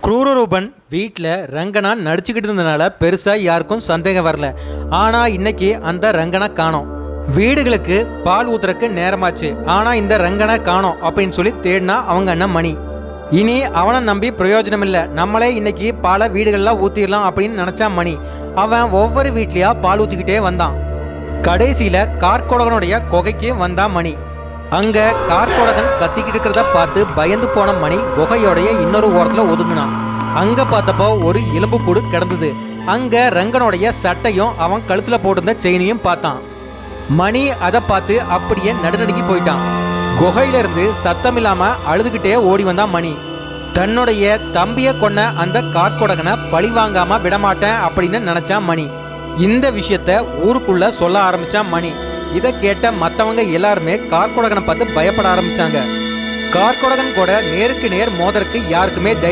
குரூரரூபன் வீட்டில் ரங்கனா நடிச்சுக்கிட்டு இருந்ததுனால பெருசாக யாருக்கும் சந்தேகம் வரல. ஆனால் இன்னைக்கு அந்த ரங்கனை காணோம். வீடுகளுக்கு பால் ஊத்துறக்கு நேரமாச்சு, ஆனால் இந்த ரங்கனை காணோம் அப்படின்னு சொல்லி தேடினா அவங்க அண்ணன் மணி. இனி அவனை நம்பி பிரயோஜனம் இல்லை, நம்மளே இன்னைக்கு பாலை வீடுகள்லாம் ஊற்றிடலாம் அப்படின்னு நினச்சா மணி. அவன் ஒவ்வொரு வீட்லையா பால் ஊற்றிக்கிட்டே வந்தான். கடைசியில் கார்கோடகனுடைய குகைக்கு வந்தான் மணி. அங்க கார்கோடகன் கத்திக்கிட்டு இருக்கிறத பார்த்து பயந்து போன மணி குகையோடைய இன்னொரு ஓரத்துல ஒதுங்கினான். அங்க பார்த்தப்போ ஒரு எலும்பு கூடு கிடந்தது. அங்க ரங்கனுடைய சட்டையும் அவன் கழுத்துல போட்டிருந்த செயினையும் பார்த்தான். மணி அதை பார்த்து அப்படியே நடுநடுங்கி போயிட்டான். குகையில இருந்து சத்தம் இல்லாம அழுதுகிட்டே ஓடி வந்தான் மணி. தன்னுடைய தம்பிய கொன்ன அந்த கார்கோடகனை பழி வாங்காம விடமாட்டேன் அப்படின்னு நினைச்சான் மணி. இந்த விஷயத்த ஊருக்குள்ள சொல்ல ஆரம்பிச்சான் மணி. இதை கேட்ட மற்றவங்க எல்லாருமே கார்கோடகனை பார்த்து பயப்பட ஆரம்பிச்சாங்க. கார்கோடகன் கூட நேருக்கு நேர் மோதற்கு யாருக்குமே தைரியம்